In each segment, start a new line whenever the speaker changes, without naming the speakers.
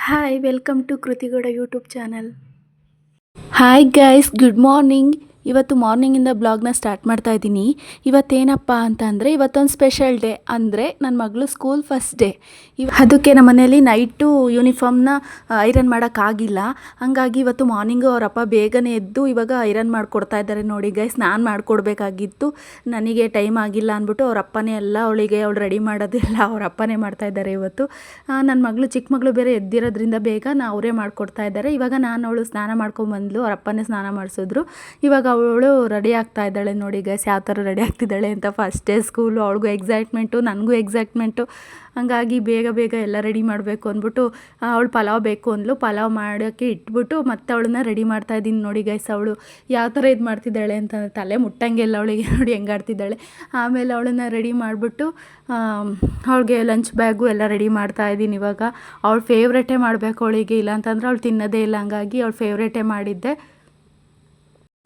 Hi welcome to Kriti Gowda YouTube channel. Hi guys, good morning. ಇವತ್ತು ಮಾರ್ನಿಂಗಿಂದ ಬ್ಲಾಗ್ನ start ಮಾಡ್ತಾ ಇದ್ದೀನಿ. ಇವತ್ತೇನಪ್ಪ ಅಂತ ಅಂದರೆ ಇವತ್ತೊಂದು ಸ್ಪೆಷಲ್ ಡೇ, ಅಂದರೆ ನನ್ನ ಮಗಳು ಸ್ಕೂಲ್ ಫಸ್ಟ್ ಡೇ. ಅದಕ್ಕೆ ನಮ್ಮ ಮನೇಲಿ ನೈಟು ಯೂನಿಫಾರ್ಮ್ನ ಐರನ್ ಮಾಡೋಕ್ಕಾಗಿಲ್ಲ. ಹಂಗಾಗಿ ಇವತ್ತು ಮಾರ್ನಿಂಗು ಅವರಪ್ಪ ಬೇಗನೆ ಎದ್ದು ಇವಾಗ ಐರನ್ ಮಾಡಿಕೊಡ್ತಾ ಇದ್ದಾರೆ. ನೋಡಿ ಗೈಸ್, ನಾನು ಮಾಡಿಕೊಡ್ಬೇಕಾಗಿತ್ತು, ನನಗೆ ಟೈಮ್ ಆಗಿಲ್ಲ ಅಂದ್ಬಿಟ್ಟು ಅವ್ರ ಅಪ್ಪನೇ ಎಲ್ಲ ಅವಳು ರೆಡಿ ಮಾಡೋದೆಲ್ಲ ಅವ್ರ ಅಪ್ಪನೇ ಮಾಡ್ತಾ ಇದ್ದಾರೆ ಇವತ್ತು. ನನ್ನ ಮಗಳು ಚಿಕ್ಕ ಮಗಳು ಬೇರೆ ಎದ್ದಿರೋದ್ರಿಂದ ಬೇಗ ಅವರೇ ಮಾಡಿಕೊಡ್ತಾ ಇದ್ದಾರೆ. ಇವಾಗ ಅವಳು ಸ್ನಾನ ಮಾಡ್ಕೊಂಬಂದ್ಲು, ಅವ್ರ ಅಪ್ಪನೇ ಸ್ನಾನ ಮಾಡಿಸಿದ್ರು. ಇವಾಗ ಅವಳು ರೆಡಿ ಆಗ್ತಾ ಇದ್ದಾಳೆ. ನೋಡಿ ಗೈಸ್, ಯಾವ ಥರ ರೆಡಿ ಆಗ್ತಿದ್ದಾಳೆ ಅಂತ. ಫಸ್ಟ್ ಡೇ ಸ್ಕೂಲು, ಅವಳಿಗೂ ಎಕ್ಸೈಟ್ಮೆಂಟು, ನನಗೂ ಎಕ್ಸೈಟ್ಮೆಂಟು. ಹಂಗಾಗಿ ಬೇಗ ಬೇಗ ಎಲ್ಲ ರೆಡಿ ಮಾಡಬೇಕು ಅಂದ್ಬಿಟ್ಟು ಅವಳು ಪಲಾವ್ ಬೇಕು ಅಂದ್ಲು. ಪಲಾವ್ ಮಾಡೋಕ್ಕೆ ಇಟ್ಬಿಟ್ಟು ಮತ್ತೆ ಅವಳನ್ನ ರೆಡಿ ಮಾಡ್ತಾಯಿದ್ದೀನಿ. ನೋಡಿ ಗೈಸ್, ಅವಳು ಯಾವ ಥರ ಇದು ಮಾಡ್ತಿದ್ದಾಳೆ ಅಂತ ತಲೆ ಮುಟ್ಟಂಗೆಲ್ಲ ಅವಳಿಗೆ ನೋಡಿ ಹೆಂಗೆ ಆಡ್ತಿದ್ದಾಳೆ. ಆಮೇಲೆ ಅವಳನ್ನ ರೆಡಿ ಮಾಡಿಬಿಟ್ಟು ಅವಳಿಗೆ ಲಂಚ್ ಬ್ಯಾಗು ಎಲ್ಲ ರೆಡಿ ಮಾಡ್ತಾಯಿದ್ದೀನಿ. ಇವಾಗ ಅವಳು ಫೇವ್ರೇಟೇ ಮಾಡಬೇಕು ಅವಳಿಗೆ, ಇಲ್ಲಾಂತಂದ್ರೆ ಅವಳು ತಿನ್ನೋದೇ ಇಲ್ಲ. ಹಂಗಾಗಿ ಅವಳು ಫೇವ್ರೇಟೇ ಮಾಡಿದ್ದೆ.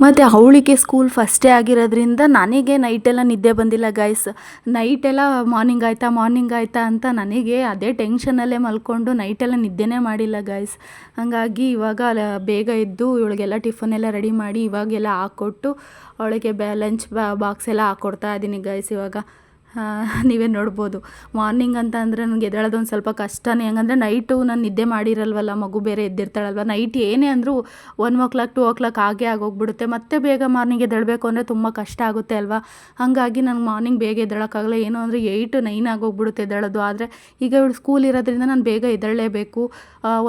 ಮತ್ತು ಅವಳಿಗೆ ಸ್ಕೂಲ್ ಫಸ್ಟೇ ಆಗಿರೋದ್ರಿಂದ ನನಗೆ ನೈಟೆಲ್ಲ ನಿದ್ದೆ ಬಂದಿಲ್ಲ ಗೈಸ್. ನೈಟೆಲ್ಲ ಮಾರ್ನಿಂಗ್ ಆಯಿತಾ ಅಂತ ನನಗೆ ಅದೇ ಟೆನ್ಷನಲ್ಲೇ ಮಲ್ಕೊಂಡು ನೈಟೆಲ್ಲ ನಿದ್ದೆನೇ ಮಾಡಿಲ್ಲ ಗೈಸ್. ಹಾಗಾಗಿ ಇವಾಗ ಬೇಗ ಎದ್ದು ಇವಳಿಗೆಲ್ಲ ಟಿಫನೆಲ್ಲ ರೆಡಿ ಮಾಡಿ ಇವಾಗೆಲ್ಲ ಹಾಕ್ಕೊಟ್ಟು ಅವಳಿಗೆ ಲಂಚ್ ಬಾಕ್ಸ್ ಎಲ್ಲ ಹಾಕ್ಕೊಡ್ತಾ ಇದ್ದೀನಿ ಗೈಸ್. ಇವಾಗ ನೀವೇ ನೋಡ್ಬೋದು, ಮಾರ್ನಿಂಗ್ ಅಂತ ಅಂದರೆ ನನಗೆ ಎದ್ದೇಳೋದೊಂದು ಸ್ವಲ್ಪ ಕಷ್ಟನೇ. ಹೆಂಗಂದರೆ ನೈಟು ನಾನು ನಿದ್ದೆ ಮಾಡಿರಲ್ವಲ್ಲ, ಮಗು ಬೇರೆ ಎದ್ದಿರ್ತಾಳಲ್ವ. ನೈಟ್ ಏನೇ ಅಂದರೂ 1 2 ಆಗೇ ಆಗೋಗ್ಬಿಡುತ್ತೆ. ಮತ್ತೆ ಬೇಗ ಮಾರ್ನಿಂಗ್ ಎದ್ದೇಳಬೇಕು ಅಂದರೆ ತುಂಬ ಕಷ್ಟ ಆಗುತ್ತೆ ಅಲ್ವಾ. ಹಾಗಾಗಿ ನನಗೆ ಮಾರ್ನಿಂಗ್ ಬೇಗ ಎದ್ದೇಳೋಕ್ಕಾಗಲ್ಲ. ಏನು ಅಂದರೆ 8 9 ಆಗೋಗ್ಬಿಡುತ್ತೆ ಎದ್ದೇಳೋದು. ಆದರೆ ಈಗ ಇವಳು ಸ್ಕೂಲ್ ಇರೋದ್ರಿಂದ ನಾನು ಬೇಗ ಎದ್ದೇಳಲೇಬೇಕು.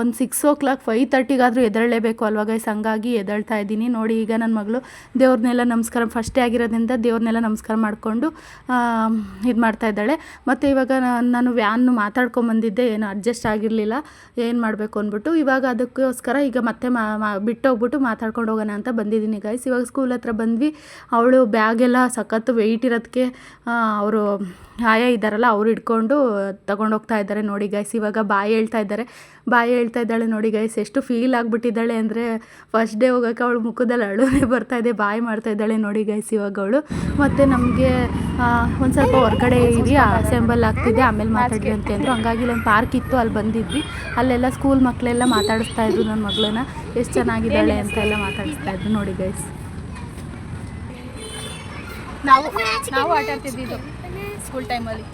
ಒಂದು 6 5:30ಗಾದರೂ ಎದ್ದೇಳಲೇಬೇಕು ಅಲ್ವಾ ಗೈಸ್. ಹಂಗಾಗಿ ಎದ್ದೇಳ್ತಾ ಇದ್ದೀನಿ. ನೋಡಿ, ಈಗ ನನ್ನ ಮಗಳು ದೇವ್ರನ್ನೆಲ್ಲ ನಮಸ್ಕಾರ, ಫಸ್ಟೇ ಆಗಿರೋದ್ರಿಂದ ದೇವ್ರನ್ನೆಲ್ಲ ನಮಸ್ಕಾರ ಮಾಡಿಕೊಂಡು ಇದು ಮಾಡ್ತಾಯಿದ್ದಾಳೆ. ಮತ್ತು ಇವಾಗ ನಾನು ವ್ಯಾನು ಮಾತಾಡ್ಕೊಂಬಂದಿದ್ದೆ, ಏನು ಅಡ್ಜಸ್ಟ್ ಆಗಿರಲಿಲ್ಲ ಏನು ಮಾಡಬೇಕು ಅಂದ್ಬಿಟ್ಟು. ಇವಾಗ ಅದಕ್ಕೋಸ್ಕರ ಈಗ ಮತ್ತೆ ಬಿಟ್ಟೋಗ್ಬಿಟ್ಟು ಮಾತಾಡ್ಕೊಂಡು ಹೋಗೋಣ ಅಂತ ಬಂದಿದ್ದೀನಿ ಗೈಸ್. ಇವಾಗ ಸ್ಕೂಲ್ ಹತ್ರ ಬಂದ್ವಿ. ಅವಳು ಬ್ಯಾಗೆಲ್ಲ ಸಖತ್ತು ವೆಯ್ಟ್ ಇರೋದಕ್ಕೆ ಅವರು ಆಯಾ ಇದ್ದಾರಲ್ಲ, ಅವ್ರು ಹಿಡ್ಕೊಂಡು ತಗೊಂಡೋಗ್ತಾ ಇದ್ದಾರೆ. ನೋಡಿ ಗೈಸ್, ಇವಾಗ ಬಾಯಿ ಹೇಳ್ತಾ ಇದ್ದಾಳೆ. ನೋಡಿ ಗೈಸ್, ಎಷ್ಟು ಫೀಲ್ ಆಗಿಬಿಟ್ಟಿದ್ದಾಳೆ ಅಂದರೆ ಫಸ್ಟ್ ಡೇ ಹೋಗೋಕ್ಕೆ ಅವಳು ಮುಖದಲ್ಲಿ ಅಳುನೇ ಬರ್ತಾಯಿದೆ, ಬಾಯಿ ಮಾಡ್ತಾಯಿದ್ದಾಳೆ. ನೋಡಿ ಗೈಸ್, ಇವಾಗ ಅವಳು ಮತ್ತು ನಮಗೆ ಒಂದು ಸ್ವಲ್ಪ ಹೊರಗಡೆ ಇದೆಯಾ ಅಸೆಂಬಲ್ ಆಗ್ತಿದೆ, ಆಮೇಲೆ ಮಾತಾಡಿ ಅಂತ ಅಂದರು. ಹಂಗಾಗಿ ಇಲ್ಲೊಂದು ಪಾರ್ಕ್ ಇತ್ತು, ಅಲ್ಲಿ ಬಂದಿದ್ವಿ. ಅಲ್ಲೆಲ್ಲ ಸ್ಕೂಲ್ ಮಕ್ಕಳೆಲ್ಲ ಮಾತಾಡಿಸ್ತಾ ಇದ್ರು ನನ್ನ ಮಗಳನ್ನ, ಎಷ್ಟು ಚೆನ್ನಾಗಿದ್ದಾಳೆ ಅಂತ ಎಲ್ಲ ಮಾತಾಡಿಸ್ತಾ ಇದ್ರು. ನೋಡಿ ಗೈಸ್, ನಾವು ಆಟ ಆಡ್ತಿದ್ದಿದ್ದು ಸ್ಕೂಲ್ ಟೈಮಲ್ಲಿ.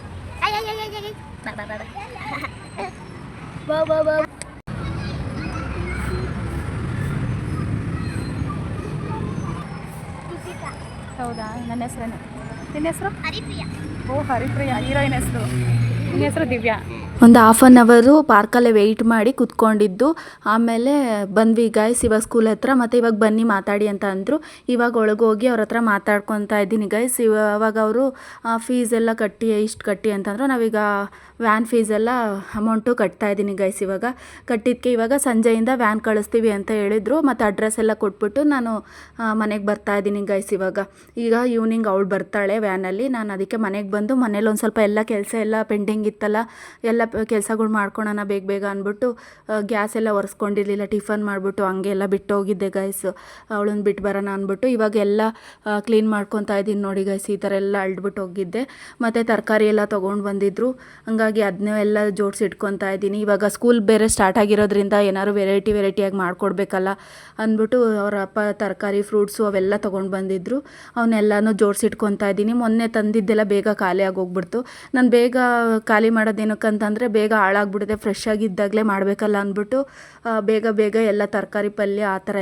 ಹೌದಾ, ನನ್ನ ಹೆಸರೇನೆ. ನಿನ್ನ ಹೆಸರು? ಓ, ಹರಿಪ್ರಿಯಾ. ಹೀರೋಯಿನ್ ಹೆಸರು. ನಿನ್ನ ಹೆಸರು ದಿವ್ಯಾ. ಒಂದು 1/2 ಅವರು ಪಾರ್ಕಲ್ಲೇ ವೆಯ್ಟ್ ಮಾಡಿ ಕೂತ್ಕೊಂಡಿದ್ದು. ಆಮೇಲೆ ಬಂದ್ವಿ ಗೈಸ್ ಇವಾಗ ಸ್ಕೂಲ್ ಹತ್ರ. ಮತ್ತು ಇವಾಗ ಬನ್ನಿ ಮಾತಾಡಿ ಅಂತ ಅಂದರು. ಇವಾಗ ಒಳಗೋಗಿ ಅವ್ರ ಹತ್ರ ಮಾತಾಡ್ಕೊತಾ ಇದ್ದೀನಿ ಗೈಸ್. ಇವಾಗ ಅವರು ಫೀಸೆಲ್ಲ ಇಷ್ಟು ಕಟ್ಟಿ ಅಂತಂದರು. ನಾವೀಗ ವ್ಯಾನ್ ಫೀಸೆಲ್ಲ ಅಮೌಂಟು ಕಟ್ತಾ ಇದ್ದೀನಿ ಗೈಸ್. ಇವಾಗ ಕಟ್ಟಿದ್ದಕ್ಕೆ ಇವಾಗ ಸಂಜೆಯಿಂದ ವ್ಯಾನ್ ಕಳಿಸ್ತೀವಿ ಅಂತ ಹೇಳಿದರು. ಮತ್ತು ಅಡ್ರೆಸ್ ಎಲ್ಲ ಕೊಟ್ಬಿಟ್ಟು ನಾನು ಮನೆಗೆ ಬರ್ತಾ ಇದ್ದೀನಿ ಗೈಸ್. ಈಗ ಈವ್ನಿಂಗ್ ಅವಳು ಬರ್ತಾಳೆ ವ್ಯಾನಲ್ಲಿ. ನಾನು ಅದಕ್ಕೆ ಮನೆಗೆ ಬಂದು ಮನೇಲಿ ಒಂದು ಸ್ವಲ್ಪ ಎಲ್ಲ ಕೆಲಸ ಎಲ್ಲ ಪೆಂಡಿಂಗ್ ಇತ್ತಲ್ಲ, ಎಲ್ಲ ಕೆಲಸಗಳು ಮಾಡ್ಕೊಳೋಣ ಬೇಗ ಅಂದ್ಬಿಟ್ಟು ಗ್ಯಾಸ್ ಎಲ್ಲ ಒರೆಸ್ಕೊಂಡಿರಲಿಲ್ಲ. ಟಿಫನ್ ಮಾಡಿಬಿಟ್ಟು ಹಂಗೆಲ್ಲ ಬಿಟ್ಟು ಹೋಗಿದ್ದೆ ಗೈಸ್, ಅವಳನ್ನ ಬಿಟ್ಟು ಬರೋಣ ಅಂದ್ಬಿಟ್ಟು. ಇವಾಗ ಎಲ್ಲ ಕ್ಲೀನ್ ಮಾಡ್ಕೊತಾ ಇದ್ದೀನಿ. ನೋಡಿ ಗೈಸ್, ಈ ಥರ ಎಲ್ಲ ಅಳ್ಬಿಟ್ಟು ಹೋಗಿದ್ದೆ. ಮತ್ತು ತರಕಾರಿ ಎಲ್ಲ ತೊಗೊಂಡು ಬಂದಿದ್ದರು. ಹಂಗಾಗಿ ಅದನ್ನೇ ಎಲ್ಲ ಜೋಡಿಸಿ ಇಟ್ಕೊತಾ ಇದ್ದೀನಿ. ಇವಾಗ ಸ್ಕೂಲ್ ಬೇರೆ ಸ್ಟಾರ್ಟ್ ಆಗಿರೋದ್ರಿಂದ ಏನಾದ್ರು ವೆರೈಟಿಯಾಗಿ ಮಾಡಿಕೊಡ್ಬೇಕಲ್ಲ ಅಂದ್ಬಿಟ್ಟು ಅವರ ಅಪ್ಪ ತರಕಾರಿ ಫ್ರೂಟ್ಸು ಅವೆಲ್ಲ ತೊಗೊಂಡು ಬಂದಿದ್ದರು. ಅವನ್ನೆಲ್ಲನೂ ಜೋಡಿಸಿ ಇಟ್ಕೊತಾ ಇದ್ದೀನಿ. ಮೊನ್ನೆ ತಂದಿದ್ದೆಲ್ಲ ಬೇಗ ಖಾಲಿ ಆಗೋಗ್ಬಿಡ್ತು. ನಾನು ಬೇಗ ಖಾಲಿ ಮಾಡೋದೇನಕ್ಕಂತಂದರೆ ಬೇಗ ಹಾಳಾಗ್ಬಿಡುತ್ತೆ, ಫ್ರೆಶ್ ಆಗಿದ್ದಾಗಲೇ ಮಾಡಬೇಕಲ್ಲ ಅಂದ್ಬಿಟ್ಟು ಬೇಗ ಎಲ್ಲ ತರಕಾರಿ ಪಲ್ಯ ಆ ಥರ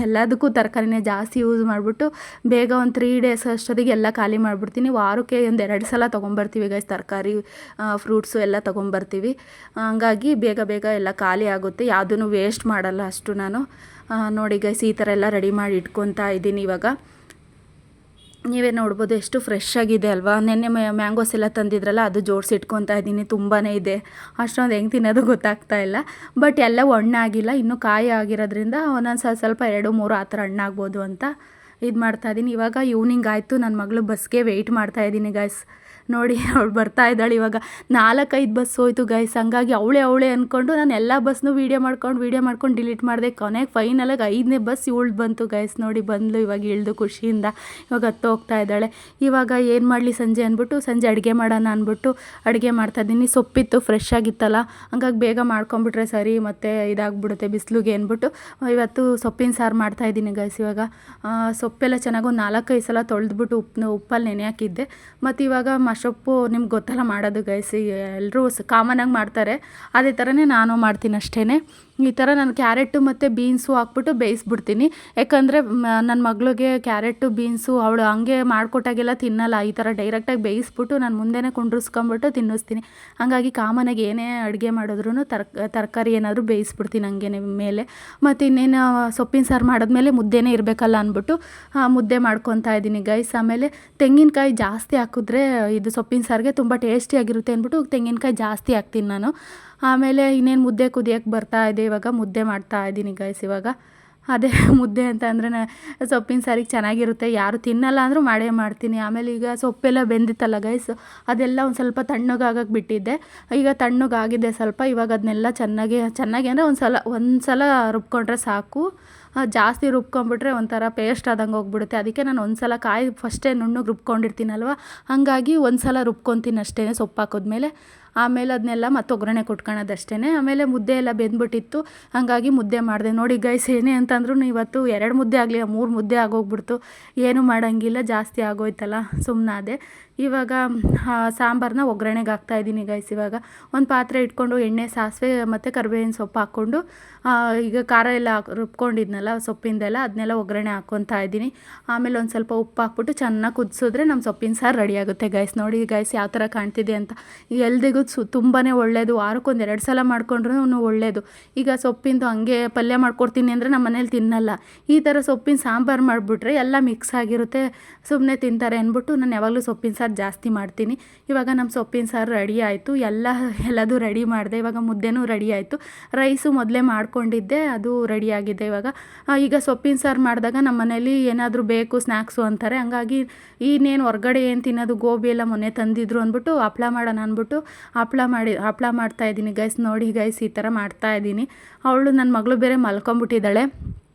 ಎಲ್ಲದಕ್ಕೂ ತರಕಾರಿನೇ ಜಾಸ್ತಿ ಯೂಸ್ ಮಾಡಿಬಿಟ್ಟು ಬೇಗ ಒಂದು 3 days ಅಷ್ಟೊತ್ತಿಗೆ ಎಲ್ಲ ಖಾಲಿ ಮಾಡಿಬಿಡ್ತೀನಿ. ವಾರಕ್ಕೆ ಒಂದು 2 ಸಲ ತೊಗೊಂಬರ್ತೀವಿ ಗೈಸ್, ತರಕಾರಿ ಫ್ರೂಟ್ಸು ಎಲ್ಲ ತೊಗೊಂಬರ್ತೀವಿ. ಹಂಗಾಗಿ ಬೇಗ ಎಲ್ಲ ಖಾಲಿ ಆಗುತ್ತೆ, ಯಾವುದೂ ವೇಸ್ಟ್ ಮಾಡಲ್ಲ ಅಷ್ಟು ನಾನು. ನೋಡಿ ಗೈಸ್, ಈ ಥರ ಎಲ್ಲ ರೆಡಿ ಮಾಡಿ ಇಟ್ಕೊತಾ ಇದ್ದೀನಿ. ಇವಾಗ ನೀವೇ ನೋಡ್ಬೋದು ಎಷ್ಟು ಫ್ರೆಶ್ ಆಗಿದೆ ಅಲ್ವಾ. ನೆನ್ನೆ ಮ್ಯಾಂಗೋಸ್ ಎಲ್ಲ ತಂದಿದ್ರಲ್ಲ, ಅದು ಜೋಡಿಸಿ ಇಟ್ಕೊತಾ ಇದ್ದೀನಿ. ತುಂಬಾ ಇದೆ, ಅಷ್ಟೊಂದು ಹೆಂಗೆ ತಿನ್ನೋದು ಗೊತ್ತಾಗ್ತಾ ಇಲ್ಲ. ಬಟ್ ಎಲ್ಲ ಹಣ್ಣಾಗಿಲ್ಲ, ಇನ್ನೂ ಕಾಯಿ ಆಗಿರೋದ್ರಿಂದ ಒಂದೊಂದು ಸ್ವಲ್ಪ 2 3 ಆ ಥರ ಹಣ್ಣಾಗ್ಬೋದು ಅಂತ ಇದು ಮಾಡ್ತಾಯಿದ್ದೀನಿ. ಇವಾಗ ಈವ್ನಿಂಗ್ ಆಯಿತು, ನನ್ನ ಮಗಳು ಬಸ್ಗೆ ವೆಯ್ಟ್ ಮಾಡ್ತಾಯಿದ್ದೀನಿ ಗೈಸ್. ನೋಡಿ ಅವಳು ಬರ್ತಾ ಇದ್ದಾಳೆ ಇವಾಗ. 4-5 ಬಸ್ ಹೋಯ್ತು ಗೈಸ್. ಹಂಗಾಗಿ ಅವಳೇ ಅಂದ್ಕೊಂಡು ನಾನು ಎಲ್ಲ ಬಸ್ನು ವೀಡಿಯೋ ಮಾಡ್ಕೊಂಡು ಡಿಲೀಟ್ ಮಾಡಿದೆ. ಕೊನೆಗೆ ಫೈನಲಾಗಿ 5ನೇ ಬಸ್ ಇವಳು ಬಂತು ಗೈಸ್. ನೋಡಿ ಬಂದ್ಲು ಇವಾಗ ಇಳಿದು ಖುಷಿಯಿಂದ ಇವಾಗ ಹತ್ತು ಹೋಗ್ತಾ ಇದ್ದಾಳೆ. ಇವಾಗ ಏನು ಮಾಡಲಿ ಸಂಜೆ ಅಂದ್ಬಿಟ್ಟು ಸಂಜೆ ಅಡುಗೆ ಮಾಡೋಣ ಅಂದ್ಬಿಟ್ಟು ಅಡುಗೆ ಮಾಡ್ತಾಯಿದ್ದೀನಿ. ಸೊಪ್ಪಿತ್ತು ಫ್ರೆಶ್ ಆಗಿತ್ತಲ್ಲ, ಹಂಗಾಗಿ ಬೇಗ ಮಾಡ್ಕೊಂಬಿಟ್ರೆ ಸರಿ ಮತ್ತು ಇದಾಗ್ಬಿಡುತ್ತೆ ಬಿಸಿಲಿಗೆ ಅಂದ್ಬಿಟ್ಟು ಇವತ್ತು ಸೊಪ್ಪಿನ ಸಾರು ಮಾಡ್ತಾಯಿದ್ದೀನಿ ಗೈಸ್. ಇವಾಗ ಸೊಪ್ಪೆಲ್ಲ ಚೆನ್ನಾಗಿ ಒಂದು 4-5 ಸಲ ತೊಳೆದ್ಬಿಟ್ಟು ಉಪ್ಪಲ್ಲಿ ನೆನೆ ಹಾಕಿದ್ದೆ. ಮತ್ತು ಇವಾಗ ಮಸೊಪ್ಪು ನಿಮ್ಗೆ ಗೊತ್ತಲ್ಲ ಮಾಡೋದು ಗೈಸ್, ಎಲ್ಲರೂ ಕಾಮನಾಗಿ ಮಾಡ್ತಾರೆ, ಅದೇ ಥರನೇ ನಾನು ಮಾಡ್ತೀನಿ ಅಷ್ಟೇ. ಈ ಥರ ನಾನು ಕ್ಯಾರೆಟು ಮತ್ತು ಬೀನ್ಸು ಹಾಕ್ಬಿಟ್ಟು ಬೇಯಿಸ್ಬಿಡ್ತೀನಿ. ಯಾಕಂದರೆ ನನ್ನ ಮಗಳಿಗೆ ಕ್ಯಾರೆಟು ಬೀನ್ಸು ಅವಳು ಹಂಗೆ ಮಾಡಿಕೊಟ್ಟಾಗೆಲ್ಲ ತಿನ್ನಲ್ಲ. ಈ ಥರ ಡೈರೆಕ್ಟಾಗಿ ಬೇಯಿಸ್ಬಿಟ್ಟು ನಾನು ಮುಂದೆನೇ ಕುಂಡ್ರಿಸ್ಕೊಂಬಿಟ್ಟು ತಿನ್ನಿಸ್ತೀನಿ. ಹಾಗಾಗಿ ಕಾಮನಾಗಿ ಏನೇ ಅಡುಗೆ ಮಾಡಿದ್ರೂ ತರಕಾರಿ ಏನಾದರೂ ಬೇಯಿಸ್ಬಿಡ್ತೀನಿ ಹಂಗೇನೆ ಮೇಲೆ. ಮತ್ತು ಇನ್ನೇನು ಸೊಪ್ಪಿನ ಸಾರು ಮಾಡಿದ್ಮೇಲೆ ಮುದ್ದೆನೇ ಇರಬೇಕಲ್ಲ ಅಂದ್ಬಿಟ್ಟು ಮುದ್ದೆ ಮಾಡ್ಕೊತಾ ಇದ್ದೀನಿ ಗೈಸ್. ಆಮೇಲೆ ತೆಂಗಿನಕಾಯಿ ಜಾಸ್ತಿ ಹಾಕಿದ್ರೆ ಇದು ಸೊಪ್ಪಿನ ಸಾರಿಗೆ ತುಂಬ ಟೇಸ್ಟಿಯಾಗಿರುತ್ತೆ ಅಂದ್ಬಿಟ್ಟು ತೆಂಗಿನಕಾಯಿ ಜಾಸ್ತಿ ಹಾಕ್ತೀನಿ ನಾನು. ಆಮೇಲೆ ಇನ್ನೇನು ಮುದ್ದೆ ಕುದಿಯೋಕ್ಕೆ ಬರ್ತಾ ಇದೆ. ಇವಾಗ ಮುದ್ದೆ ಮಾಡ್ತಾ ಇದ್ದೀನಿ ಗೈಸ್. ಇವಾಗ ಅದೇ ಮುದ್ದೆ ಅಂತ ಅಂದರೆ ಸೊಪ್ಪಿನ ಸಾರಿಗೆ ಚೆನ್ನಾಗಿರುತ್ತೆ, ಯಾರು ತಿನ್ನಲ್ಲ ಅಂದರೂ ಮಾಡೇ ಮಾಡ್ತೀನಿ. ಆಮೇಲೆ ಈಗ ಸೊಪ್ಪೆಲ್ಲ ಬೆಂದಿತ್ತಲ್ಲ ಗೈಸ್, ಅದೆಲ್ಲ ಒಂದು ಸ್ವಲ್ಪ ತಣ್ಣಗಾಗಕ್ಕೆ ಬಿಟ್ಟಿದ್ದೆ. ಈಗ ತಣ್ಣಗಾಗಿದೆ ಸ್ವಲ್ಪ. ಇವಾಗ ಅದನ್ನೆಲ್ಲ ಚೆನ್ನಾಗಿ ಅಂದರೆ ಒಂದು ಸಲ ರುಬ್ಕೊಂಡ್ರೆ ಸಾಕು. ಜಾಸ್ತಿ ರುಬ್ಕೊಂಡ್ಬಿಟ್ರೆ ಒಂಥರ ಪೇಸ್ಟ್ ಆದಂಗೆ ಹೋಗ್ಬಿಡುತ್ತೆ. ಅದಕ್ಕೆ ನಾನು ಒಂದು ಸಲ ಕಾಯಿ ಫಸ್ಟೇ ನುಣ್ಣಗೆ ರುಬ್ಕೊಂಡಿರ್ತೀನಲ್ವ, ಹಾಗಾಗಿ ಒಂದು ಸಲ ರುಬ್ಕೊತೀನಿ ಅಷ್ಟೇ ಸೊಪ್ಪು ಹಾಕಿದ್ಮೇಲೆ. ಆಮೇಲೆ ಅದನ್ನೆಲ್ಲ ಮತ್ತೆ ಒಗ್ಗರಣೆ ಕೊಟ್ಕೊಳ್ಳೋದಷ್ಟೇ. ಆಮೇಲೆ ಮುದ್ದೆ ಎಲ್ಲ ಬೆಂದ್ಬಿಟ್ಟಿತ್ತು, ಹಾಗಾಗಿ ಮುದ್ದೆ ಮಾಡಿದೆ. ನೋಡಿ ಗೈಸ್, ಏನೇ ಅಂತಂದ್ರೂ ಇವತ್ತು 2 ಮುದ್ದೆ ಆಗಲಿ 3 ಮುದ್ದೆ ಆಗೋಗ್ಬಿಡ್ತು. ಏನೂ ಮಾಡೋಂಗಿಲ್ಲ, ಜಾಸ್ತಿ ಆಗೋಯ್ತಲ್ಲ ಸುಮ್ಮನಾದೆ. ಇವಾಗ ಸಾಂಬಾರನ್ನ ಒಗ್ಗರಣೆಗೆ ಹಾಕ್ತಾಯಿದ್ದೀನಿ ಗೈಸ್. ಇವಾಗ ಒಂದು ಪಾತ್ರೆ ಇಟ್ಕೊಂಡು ಎಣ್ಣೆ, ಸಾಸಿವೆ ಮತ್ತು ಕರಿಬೇವಿನ ಸೊಪ್ಪು ಹಾಕ್ಕೊಂಡು ಈಗ ಖಾರ ಎಲ್ಲ ರುಬ್ಕೊಂಡಿದ್ನಲ್ಲ ಸೊಪ್ಪಿಂದೆಲ್ಲ, ಅದನ್ನೆಲ್ಲ ಒಗ್ಗರಣೆ ಹಾಕ್ಕೊತಾ ಇದ್ದೀನಿ. ಆಮೇಲೆ ಒಂದು ಸ್ವಲ್ಪ ಉಪ್ಪು ಹಾಕ್ಬಿಟ್ಟು ಚೆನ್ನಾಗಿ ಕುದಿಸಿದ್ರೆ ನಮ್ಮ ಸೊಪ್ಪಿನ ಸಾರು ರೆಡಿಯಾಗುತ್ತೆ ಗೈಸ್. ನೋಡಿ ಗೈಸ್ ಯಾವ ಥರ ಕಾಣ್ತಿದೆ ಅಂತ. ಎಲ್ದಿಗೂ ತುಂಬಾ ಒಳ್ಳೆಯದು. ವಾರಕ್ಕೊಂದು 2 ಸಲ ಮಾಡ್ಕೊಂಡ್ರೂ ಒಳ್ಳೆಯದು. ಈಗ ಸೊಪ್ಪಿಂದು ಹಂಗೆ ಪಲ್ಯ ಮಾಡ್ಕೊಡ್ತೀನಿ ಅಂದರೆ ನಮ್ಮ ಮನೇಲಿ ತಿನ್ನಲ್ಲ. ಈ ಥರ ಸೊಪ್ಪಿನ ಸಾಂಬಾರು ಮಾಡಿಬಿಟ್ರೆ ಎಲ್ಲ ಮಿಕ್ಸ್ ಆಗಿರುತ್ತೆ, ಸುಮ್ಮನೆ ತಿಂತಾರೆ ಅಂದ್ಬಿಟ್ಟು ನಾನು ಯಾವಾಗಲೂ ಸೊಪ್ಪಿನ ಸಾರು ಜಾಸ್ತಿ ಮಾಡ್ತೀನಿ. ಇವಾಗ ನಮ್ಮ ಸೊಪ್ಪಿನ ಸಾರು ರೆಡಿ ಆಯಿತು, ಎಲ್ಲದೂ ರೆಡಿ ಮಾಡಿದೆ. ಇವಾಗ ಮುದ್ದೆನೂ ರೆಡಿ ಆಯಿತು. ರೈಸು ಮೊದಲೇ ಮಾಡ್ಕೊಂಡಿದ್ದೆ, ಅದು ರೆಡಿಯಾಗಿದೆ. ಈಗ ಸೊಪ್ಪಿನ ಸಾರು ಮಾಡಿದಾಗ ನಮ್ಮ ಮನೇಲಿ ಏನಾದರೂ ಬೇಕು ಸ್ನ್ಯಾಕ್ಸು ಅಂತಾರೆ. ಹಂಗಾಗಿ ಇನ್ನೇನು ಹೊರ್ಗಡೆ ಏನು ತಿನ್ನೋದು, ಗೋಬಿ ಎಲ್ಲ ಮೊನ್ನೆ ತಂದಿದ್ರು ಅಂದ್ಬಿಟ್ಟು ಹಪ್ಳ ಮಾಡೋಣ ಅಂದ್ಬಿಟ್ಟು ಹಪ್ಳ ಮಾಡ್ತಾಯಿದ್ದೀನಿ ಗೈಸ್. ನೋಡಿ ಗೈಸ್, ಈ ಥರ ಮಾಡ್ತಾಯಿದ್ದೀನಿ. ಅವಳು ನನ್ನ ಮಗಳು ಬೇರೆ ಮಲ್ಕೊಂಬಿಟ್ಟಿದ್ದಾಳೆ.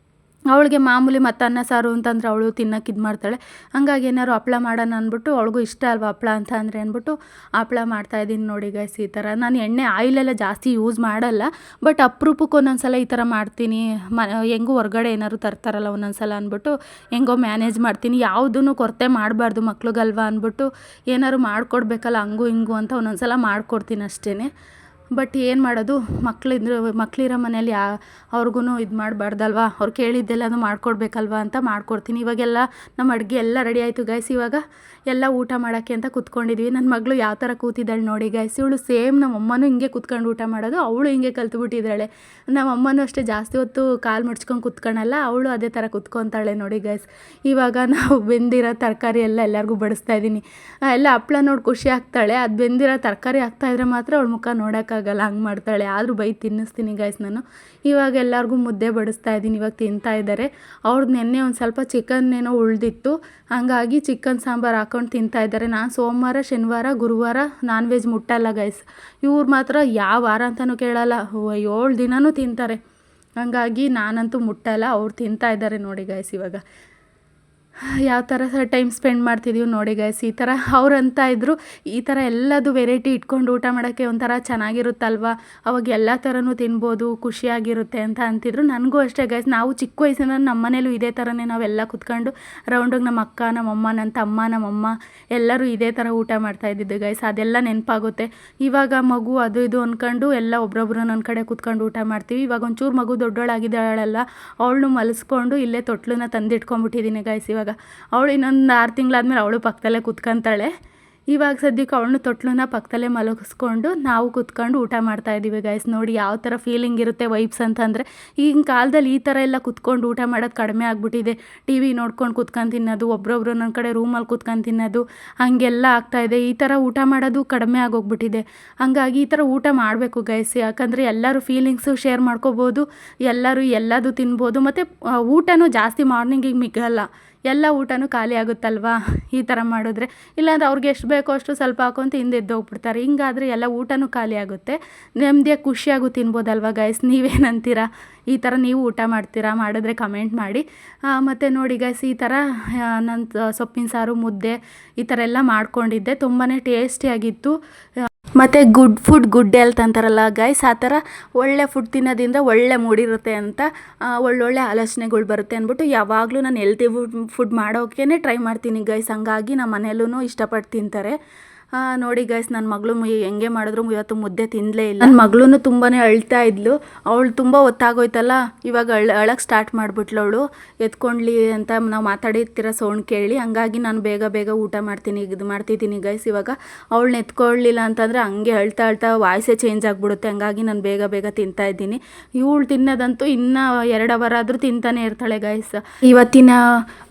ಅವಳಿಗೆ ಮಾಮೂಲಿ ಮತ್ತು ಅನ್ನ ಸಾರು ಅಂತಂದರೆ ಅವಳು ತಿನ್ನೋಕೆ ಇದು ಮಾಡ್ತಾಳೆ. ಹಂಗಾಗಿ ಏನಾದ್ರು ಹಪ್ಳ ಮಾಡೋಣ ಅಂದ್ಬಿಟ್ಟು, ಅವಳಿಗೂ ಇಷ್ಟ ಅಲ್ವಾ ಹಪ್ಳ ಅಂತ ಅಂದರೆ ಅಂದ್ಬಿಟ್ಟು ಹಪ್ಳ ಮಾಡ್ತಾಯಿದ್ದೀನಿ. ನೋಡಿ ಗೈಸ್, ಈ ಥರ ನಾನು ಎಣ್ಣೆ ಆಯಿಲೆಲ್ಲ ಜಾಸ್ತಿ ಯೂಸ್ ಮಾಡಲ್ಲ, ಬಟ್ ಅಪರೂಪಕ್ಕೆ ಒಂದೊಂದು ಸಲ ಈ ಥರ ಮಾಡ್ತೀನಿ. ಹೆಂಗೂ ಹೊರ್ಗಡೆ ಏನಾದ್ರು ತರ್ತಾರಲ್ಲ ಒಂದೊಂದು ಸಲ ಅಂದ್ಬಿಟ್ಟು ಹೆಂಗೋ ಮ್ಯಾನೇಜ್ ಮಾಡ್ತೀನಿ. ಯಾವುದೂ ಕೊರತೆ ಮಾಡಬಾರ್ದು ಮಕ್ಳಿಗಲ್ವಾ ಅಂದ್ಬಿಟ್ಟು ಏನಾದ್ರು ಮಾಡಿಕೊಡ್ಬೇಕಲ್ಲ ಹಂಗೂ ಹಿಂಗೂ ಅಂತ ಒಂದೊಂದು ಸಲ ಮಾಡಿಕೊಡ್ತೀನಿ ಅಷ್ಟೇ. ಬಟ್ ಏನು ಮಾಡೋದು, ಮಕ್ಕಳಿರೋ ಮನೇಲಿ ಅವ್ರಿಗೂ ಇದು ಮಾಡಬಾರ್ದಲ್ವ, ಅವ್ರು ಕೇಳಿದ್ದೆಲ್ಲನೂ ಮಾಡಿಕೊಡ್ಬೇಕಲ್ವ ಅಂತ ಮಾಡಿಕೊಡ್ತೀನಿ. ಇವಾಗೆಲ್ಲ ನಮ್ಮ ಅಡುಗೆ ಎಲ್ಲ ರೆಡಿ ಆಯಿತು ಗೈಸ್. ಇವಾಗ ಎಲ್ಲ ಊಟ ಮಾಡೋಕ್ಕೆ ಅಂತ ಕೂತ್ಕೊಂಡಿದ್ವಿ. ನನ್ನ ಮಗಳು ಯಾವ ಥರ ಕೂತಿದ್ದಾಳೆ ನೋಡಿ ಗೈಸ್. ಇವಳು ಸೇಮ್ ನಮ್ಮ ಅಮ್ಮನೂ ಹಿಂಗೆ ಕೂತ್ಕೊಂಡು ಊಟ ಮಾಡೋದು, ಅವಳು ಹಿಂಗೆ ಕಲ್ತ್ಬಿಟ್ಟಿದ್ದಾಳೆ. ನಮ್ಮ ಅಮ್ಮನೂ ಅಷ್ಟೇ ಜಾಸ್ತಿ ಹೊತ್ತು ಕಾಲು ಮಡ್ಚ್ಕೊಂಡು ಕೂತ್ಕೊಳ್ಳಲ್ಲ, ಅವಳು ಅದೇ ಥರ ಕೂತ್ಕೊತಾಳೆ ನೋಡಿ ಗೈಸ್. ಇವಾಗ ನಾವು ಬೆಂದಿರೋ ತರಕಾರಿ ಎಲ್ಲರಿಗೂ ಬಡಿಸ್ತಾಯಿದ್ದೀನಿ. ಎಲ್ಲ ಹಪ್ಳ ನೋಡಿ ಖುಷಿ ಆಗ್ತಾಳೆ, ಅದು ಬೆಂದಿರೋ ತರಕಾರಿ ಹಾಕ್ತಾಯಿದ್ರೆ ಮಾತ್ರ ಅವಳ ಮುಖ ನೋಡೋಕ್ಕಾಗಲ್ಲ, ಹಂಗೆ ಮಾಡ್ತಾಳೆ. ಆದರೂ ಬೈ ತಿನ್ನಿಸ್ತೀನಿ ಗೈಸ್ ನಾನು. ಇವಾಗ ಎಲ್ಲರಿಗೂ ಮುದ್ದೆ ಬಡಿಸ್ತಾ ಇದ್ದೀನಿ. ಇವಾಗ ತಿಂತಾ ಇದ್ದಾರೆ. ಅವ್ರದ್ದು ನೆನ್ನೆ ಒಂದು ಸ್ವಲ್ಪ ಚಿಕನ್ ಏನೋ ಉಳಿದಿತ್ತು, ಹಾಗಾಗಿ ಚಿಕನ್ ಸಾಂಬಾರು ಹಾಕ್ಕೊಂಡು ತಿಂತಾ ಇದ್ದಾರೆ. ನಾನು ಸೋಮವಾರ, ಶನಿವಾರ, ಗುರುವಾರ ನಾನ್ ವೆಜ್ ಮುಟ್ಟಲ್ಲ ಗೈಸ್. ಇವ್ರು ಮಾತ್ರ ಯಾವ ವಾರ ಅಂತಲೂ ಕೇಳಲ್ಲ, 7 ದಿನವೂ ತಿಂತಾರೆ. ಹಾಗಾಗಿ ನಾನಂತೂ ಮುಟ್ಟಲ್ಲ, ಅವ್ರು ತಿಂತಾ ಇದ್ದಾರೆ ನೋಡಿ ಗೈಸ್. ಇವಾಗ ಯಾವ ಥರ ಟೈಮ್ ಸ್ಪೆಂಡ್ ಮಾಡ್ತಿದ್ದೀವಿ ನೋಡಿ ಗೈಸ್. ಈ ಥರ ಅವ್ರಂತ ಇದ್ದರು, ಈ ಥರ ಎಲ್ಲದು ವೆರೈಟಿ ಇಟ್ಕೊಂಡು ಊಟ ಮಾಡೋಕ್ಕೆ ಒಂಥರ ಚೆನ್ನಾಗಿರುತ್ತಲ್ವ, ಅವಾಗ ಎಲ್ಲ ಥರನೂ ತಿನ್ಬೋದು, ಖುಷಿಯಾಗಿರುತ್ತೆ ಅಂತ ಅಂತಿದ್ರು. ನನಗೂ ಅಷ್ಟೇ ಗೈಸ್, ನಾವು ಚಿಕ್ಕ ವಯಸ್ಸಿಂದ ನಮ್ಮ ಮನೇಲೂ ಇದೇ ಥರನೇ ನಾವೆಲ್ಲ ಕುತ್ಕೊಂಡು ರೌಂಡಿಗೆ ನಮ್ಮ ಅಕ್ಕ, ನಮ್ಮಮ್ಮ, ನನ್ನ ತಮ್ಮ, ನಮ್ಮಮ್ಮ ಎಲ್ಲರೂ ಇದೇ ಥರ ಊಟ ಮಾಡ್ತಾಯಿದ್ದಿದ್ದು ಗೈಸ್. ಅದೆಲ್ಲ ನೆನಪಾಗುತ್ತೆ. ಇವಾಗ ಮಗು ಅದು ಇದು ಅಂದ್ಕೊಂಡು ಎಲ್ಲ ಒಬ್ರೊಬ್ರು ನನ್ನ ಕಡೆ ಕುತ್ಕೊಂಡು ಊಟ ಮಾಡ್ತೀವಿ. ಇವಾಗ ಒಂಚೂರು ಮಗು ದೊಡ್ಡೋಳಾಗಿದ್ದಾಳಲ್ಲ, ಅವಳನ್ನು ಮಲಸ್ಕೊಂಡು ಇಲ್ಲೇ ತೊಟ್ಲನ್ನ ತಂದಿಟ್ಕೊಂಡ್ಬಿಟ್ಟಿದ್ದೀನಿ ಗೈಸ್. ಇವಾಗ ಅವಳು ಇನ್ನೊಂದು 6 ತಿಂಗಳಾದ್ಮೇಲೆ ಅವಳು ಪಕ್ಕದಲ್ಲೇ ಕುತ್ಕೊತಾಳೆ. ಇವಾಗ ಸದ್ಯಕ್ಕೆ ಅವಳನ್ನು ತೊಟ್ಲನ್ನ ಪಕ್ಕದಲ್ಲೇ ಮಲಗಿಸ್ಕೊಂಡು ನಾವು ಕುತ್ಕೊಂಡು ಊಟ ಮಾಡ್ತಾಯಿದ್ದೀವಿ ಗೈಸ್. ನೋಡಿ ಯಾವ ಥರ ಫೀಲಿಂಗ್ ಇರುತ್ತೆ ವೈಬ್ಸ್ ಅಂತಂದರೆ. ಈಗಿನ ಕಾಲದಲ್ಲಿ ಈ ಥರ ಎಲ್ಲ ಕುತ್ಕೊಂಡು ಊಟ ಮಾಡೋದು ಕಡಿಮೆ ಆಗಿಬಿಟ್ಟಿದೆ. ಟಿ ವಿ ನೋಡ್ಕೊಂಡು ಕುತ್ಕೊಂಡು ತಿನ್ನೋದು, ಒಬ್ರೊಬ್ರು ನನ್ನ ಕಡೆ ರೂಮಲ್ಲಿ ಕುತ್ಕೊಂಡು ತಿನ್ನೋದು, ಹಾಗೆಲ್ಲ ಆಗ್ತಾಯಿದೆ. ಈ ಥರ ಊಟ ಮಾಡೋದು ಕಡಿಮೆ ಆಗೋಗ್ಬಿಟ್ಟಿದೆ. ಹಾಗಾಗಿ ಈ ಥರ ಊಟ ಮಾಡಬೇಕು ಗೈಸ್, ಯಾಕಂದರೆ ಎಲ್ಲರೂ ಫೀಲಿಂಗ್ಸು ಶೇರ್ ಮಾಡ್ಕೋಬೋದು, ಎಲ್ಲರೂ ಎಲ್ಲದು ತಿನ್ಬೋದು. ಮತ್ತು ಊಟನೂ ಜಾಸ್ತಿ ಮಾರ್ನಿಂಗಿಗೆ ಮಿಗಲ್ಲ. ಎಲ್ಲ ಊಟನೂ ಖಾಲಿ ಆಗುತ್ತಲ್ವಾ ಈ ಥರ ಮಾಡಿದ್ರೆ. ಇಲ್ಲಾಂದ್ರೆ ಅವ್ರಿಗೆ ಎಷ್ಟು ಬೇಕೋ ಅಷ್ಟು ಸ್ವಲ್ಪ ಹಾಕೊಂತ ಹಿಂದೆ ಎದ್ದೋಗ್ಬಿಡ್ತಾರೆ. ಹಿಂಗಾದರೆ ಎಲ್ಲ ಊಟನೂ ಖಾಲಿ ಆಗುತ್ತೆ, ನೆಮ್ಮದಿಯಾಗಿ ಖುಷಿಯಾಗೂ ತಿನ್ಬೋದಲ್ವ ಗೈಸ್. ನೀವೇನಂತೀರಾ? ಈ ಥರ ನೀವು ಊಟ ಮಾಡ್ತೀರಾ? ಮಾಡಿದ್ರೆ ಕಮೆಂಟ್ ಮಾಡಿ. ಮತ್ತು ನೋಡಿ ಗೈಸ್, ಈ ಥರ ನನ್ನ ಸೊಪ್ಪಿನ ಸಾರು, ಮುದ್ದೆ ಈ ಥರ ಎಲ್ಲ ಮಾಡ್ಕೊಂಡಿದ್ದೆ. ತುಂಬಾ ಟೇಸ್ಟಿಯಾಗಿತ್ತು. ಮತ್ತು ಗುಡ್ ಫುಡ್ ಗುಡ್ ಹೆಲ್ತ್ ಅಂತಾರಲ್ಲ ಗೈಸ್, ಆ ಥರ ಒಳ್ಳೆ ಫುಡ್ ತಿನ್ನೋದ್ರಿಂದ ಒಳ್ಳೆ ಮೂಡಿರುತ್ತೆ ಅಂತ, ಒಳ್ಳೊಳ್ಳೆ ಆಲೋಚನೆಗಳು ಬರುತ್ತೆ ಅಂದ್ಬಿಟ್ಟು ಯಾವಾಗಲೂ ನಾನು ಹೆಲ್ತಿ ಫುಡ್ ಮಾಡೋಕ್ಕೇ ಟ್ರೈ ಮಾಡ್ತೀನಿ ಗೈಸ್. ಹಂಗಾಗಿ ನಮ್ಮ ಮನೆಯಲ್ಲೂ ಇಷ್ಟಪಟ್ಟು ತಿಂತಾರೆ. ನೋಡಿ ಗೈಸ್, ನನ್ನ ಮಗಳು ಹೆಂಗೆ ಮಾಡಿದ್ರು ಇವತ್ತು ಮುದ್ದೆ ತಿನ್ನಲೇ ಇಲ್ಲ. ನನ್ನ ಮಗಳೂ ತುಂಬಾ ಅಳ್ತಾ ಇದ್ಲು. ಅವಳು ತುಂಬ ಹೊತ್ತಾಗೋಯ್ತಲ್ಲ, ಇವಾಗ ಅಳಕ್ಕೆ ಸ್ಟಾರ್ಟ್ ಮಾಡಿಬಿಟ್ಲು. ಅವಳು ಎತ್ಕೊಂಡ್ಲಿ ಅಂತ ನಾವು ಮಾತಾಡಿರ್ತಿರೋ ಸೌಂಡ್ ಕೇಳಿ, ಹಂಗಾಗಿ ನಾನು ಬೇಗ ಬೇಗ ಊಟ ಮಾಡ್ತಿದ್ದೀನಿ ಗೈಸ್. ಇವಾಗ ಅವಳನ್ನ ಎತ್ಕೊಳ್ಳಿಲ್ಲ ಅಂತಂದರೆ ಹಂಗೆ ಅಳ್ತಾ ವಾಯ್ಸೇ ಚೇಂಜ್ ಆಗಿಬಿಡುತ್ತೆ. ಹಂಗಾಗಿ ನಾನು ಬೇಗ ಬೇಗ ತಿಂತಾಯಿದ್ದೀನಿ. ಇವಳು ತಿನ್ನೋದಂತೂ ಇನ್ನೂ 2 ಅವರ್ ಆದರೂ ತಿಂತಾನೆ ಇರ್ತಾಳೆ ಗೈಸ್. ಇವತ್ತಿನ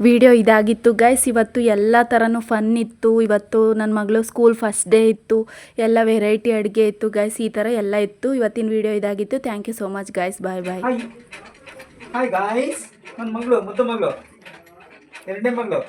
ವಿಡಿಯೋ ಇದಾಗಿತ್ತು ಗೈಸ್. ಇವತ್ತು ಎಲ್ಲ ಥರನೂ ಫನ್ ಇತ್ತು. ಇವತ್ತು ನನ್ನ ಮಗಳು ಸ್ಕೂಲ್ ಫಸ್ಟ್ ಡೇ ಇತ್ತು, ಎಲ್ಲ ವೆರೈಟಿ ಅಡುಗೆ ಇತ್ತು ಗೈಸ್. ಈ ಥರ ಎಲ್ಲ ಇತ್ತು. ಇವತ್ತಿನ ವಿಡಿಯೋ ಇದಾಗಿತ್ತು. Thank you so much guys. Bye bye.
Hi guys, ನನ್ನ ಮಗಳು, ಮುದ್ದು ಮಗಳು, 2ನೇ ಮಗಳು.